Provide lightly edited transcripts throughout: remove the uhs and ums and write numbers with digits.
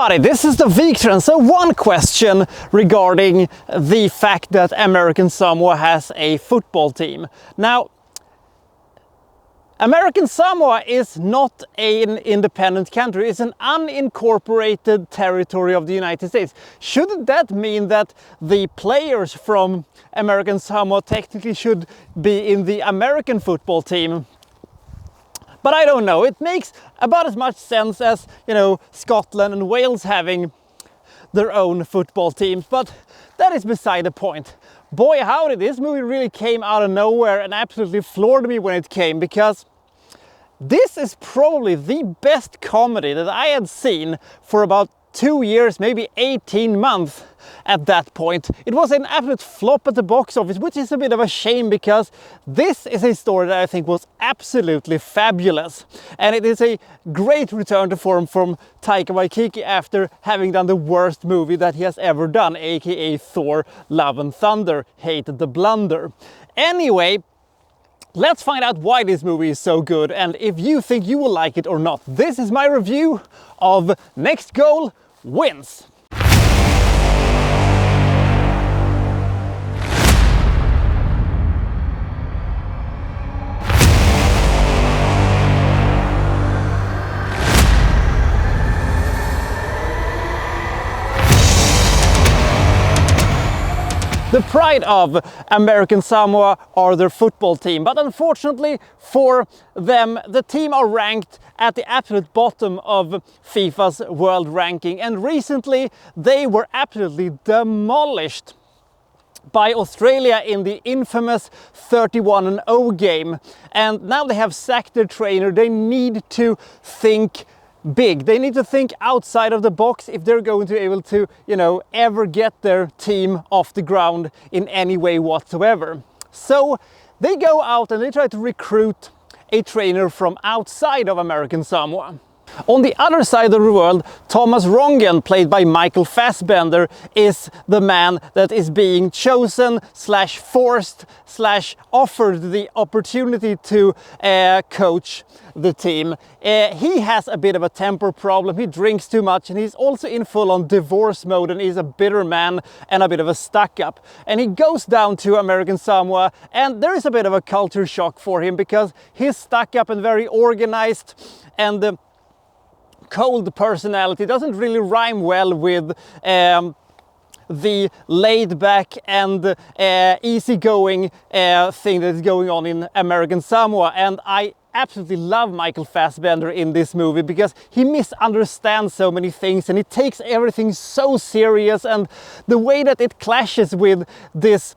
everybody, this is the Wikstrand. So one question regarding the fact that American Samoa has a football team. Now, American Samoa is not an independent country, it's an unincorporated territory of the United States. Shouldn't that mean that the players from American Samoa technically should be in the American football team? But I don't know, it makes about as much sense as, Scotland and Wales having their own football teams, but that is beside the point. Boy howdy, this movie really came out of nowhere and absolutely floored me when it came, because this is probably the best comedy that I had seen for about 2 years, maybe 18 months at that point. It was an absolute flop at the box office, which is a bit of a shame because this is a story that I think was absolutely fabulous. And it is a great return to form from Taika Waititi after having done the worst movie that he has ever done, aka Thor: Love and Thunder, Hate the Blunder. Anyway, let's find out why this movie is so good and if you think you will like it or not. This is my review of Next Goal Wins. The pride of American Samoa are their football team, but unfortunately for them, the team are ranked at the absolute bottom of FIFA's world ranking, and recently they were absolutely demolished by Australia in the infamous 31-0 game, and now they have sacked their trainer. They need to think big. They need to think outside of the box if they're going to be able to, ever get their team off the ground in any way whatsoever. So they go out and they try to recruit a trainer from outside of American Samoa. On the other side of the world, Thomas Rongen, played by Michael Fassbender, is the man that is being chosen / forced / offered the opportunity to coach the team. He has a bit of a temper problem, he drinks too much, and he's also in full-on divorce mode, and he's a bitter man and a bit of a stuck-up. And he goes down to American Samoa, and there is a bit of a culture shock for him because he's stuck-up and very organized, and cold personality doesn't really rhyme well with the laid-back and easygoing thing that is going on in American Samoa. And I absolutely love Michael Fassbender in this movie because he misunderstands so many things and he takes everything so serious, and the way that it clashes with this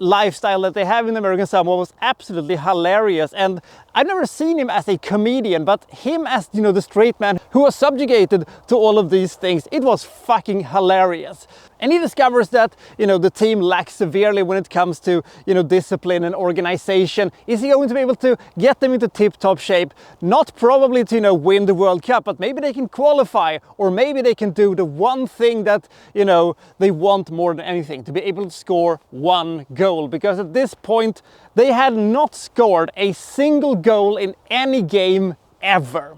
lifestyle that they have in American Samoa was absolutely hilarious. And I've never seen him as a comedian, but him as, the straight man who was subjugated to all of these things, it was fucking hilarious. And he discovers that, the team lacks severely when it comes to, discipline and organization. Is he going to be able to get them into tip-top shape? Not probably to, win the World Cup, but maybe they can qualify, or maybe they can do the one thing that, they want more than anything, to be able to score one goal. Because at this point, they had not scored a single goal in any game ever.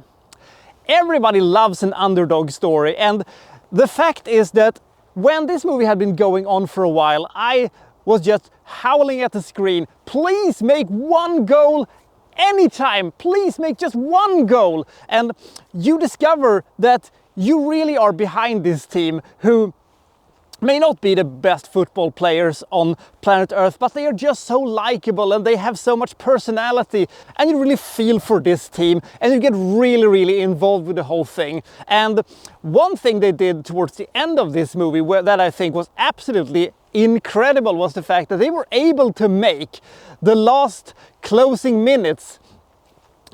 Everybody loves an underdog story, and the fact is that when this movie had been going on for a while, I was just howling at the screen, please make one goal anytime, please make just one goal. And you discover that you really are behind this team, who may not be the best football players on planet Earth, but they are just so likable and they have so much personality, and you really feel for this team and you get really involved with the whole thing. And one thing they did towards the end of this movie that I think was absolutely incredible was the fact that they were able to make the last closing minutes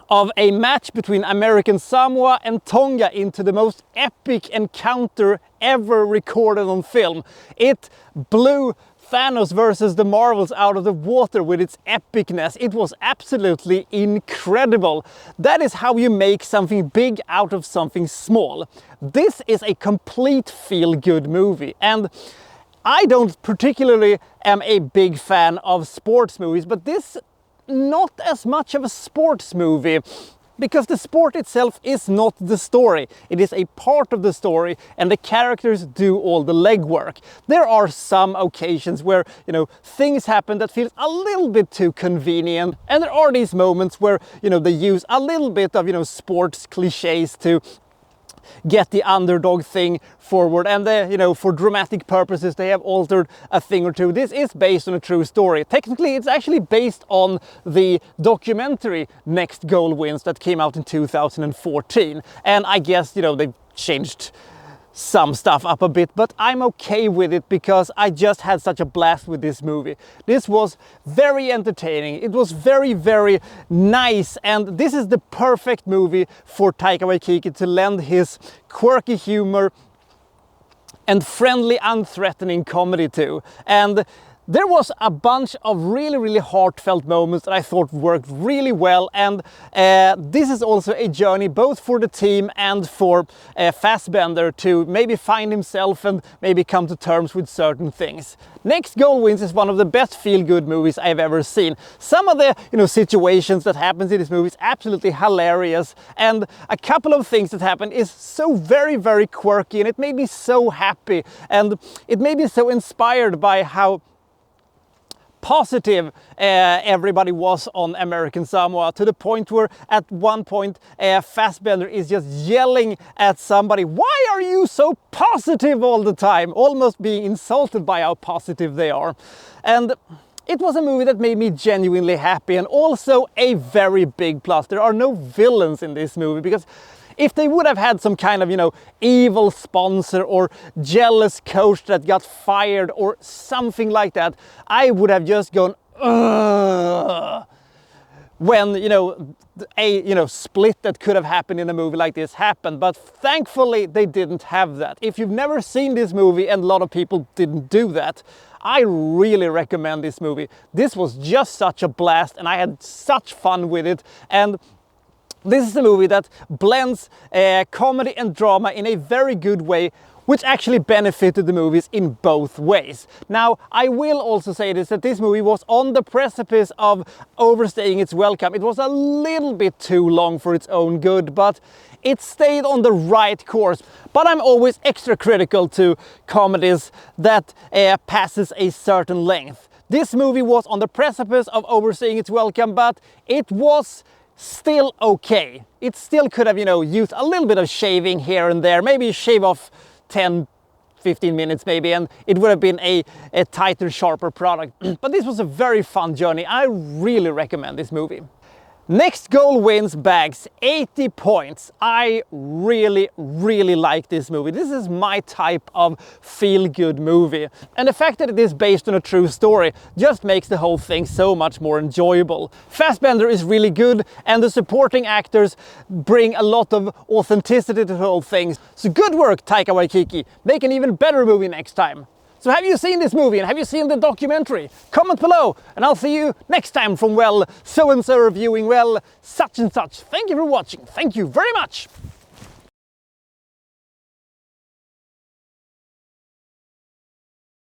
of a match between American Samoa and Tonga into the most epic encounter ever recorded on film. It blew Thanos versus the Marvels out of the water with its epicness. It was absolutely incredible. That is how you make something big out of something small. This is a complete feel-good movie, and I don't particularly am a big fan of sports movies, but this not as much of a sports movie. Because the sport itself is not the story. It is a part of the story, and the characters do all the legwork. There are some occasions where, you know, things happen that feels a little bit too convenient, and there are these moments where, you know, they use a little bit of, you know, sports cliches to get the underdog thing forward, and you know, for dramatic purposes they have altered a thing or two. This is based on a true story. Technically it's actually based on the documentary Next Goal Wins that came out in 2014, and I guess, you know, they've changed some stuff up a bit, but I'm okay with it because I just had such a blast with this movie. This was very entertaining, it was very, very nice, and this is the perfect movie for Taika Waititi to lend his quirky humor and friendly, unthreatening comedy to. And there was a bunch of really, really heartfelt moments that I thought worked really well, and this is also a journey both for the team and for Fassbender to maybe find himself and maybe come to terms with certain things. Next Goal Wins is one of the best feel-good movies I've ever seen. Some of the, you know, situations that happens in this movie is absolutely hilarious, and a couple of things that happen is so very, very quirky, and it made me so happy, and it made me so inspired by how positive everybody was on American Samoa, to the point where at one point Fassbender is just yelling at somebody, "Why are you so positive all the time?" almost being insulted by how positive they are. And it was a movie that made me genuinely happy, and also a very big plus: there are no villains in this movie, because if they would have had some kind of, you know, evil sponsor or jealous coach that got fired or something like that, I would have just gone, ugh, when, you know, a split that could have happened in a movie like this happened. But thankfully they didn't have that. If you've never seen this movie, and a lot of people didn't do that, I really recommend this movie. This was just such a blast, and I had such fun with it. And this is a movie that blends comedy and drama in a very good way, which actually benefited the movies in both ways. Now, I will also say this, that this movie was on the precipice of overstaying its welcome. It was a little bit too long for its own good, but it stayed on the right course. But I'm always extra critical to comedies that passes a certain length. This movie was on the precipice of overstaying its welcome, but it was still okay. It still could have, you know, used a little bit of shaving here and there, maybe shave off 10-15 minutes maybe, and it would have been a tighter, sharper product. But this was a very fun journey. I really recommend this movie. Next Goal Wins bags 80 points. I really, really like this movie. This is my type of feel-good movie. And the fact that it is based on a true story just makes the whole thing so much more enjoyable. Fassbender is really good, and the supporting actors bring a lot of authenticity to the whole thing. So good work, Taika Waititi. Make an even better movie next time. So have you seen this movie, and have you seen the documentary? Comment below, and I'll see you next time from, well, so-and-so reviewing, well, such and such. Thank you for watching. Thank you very much.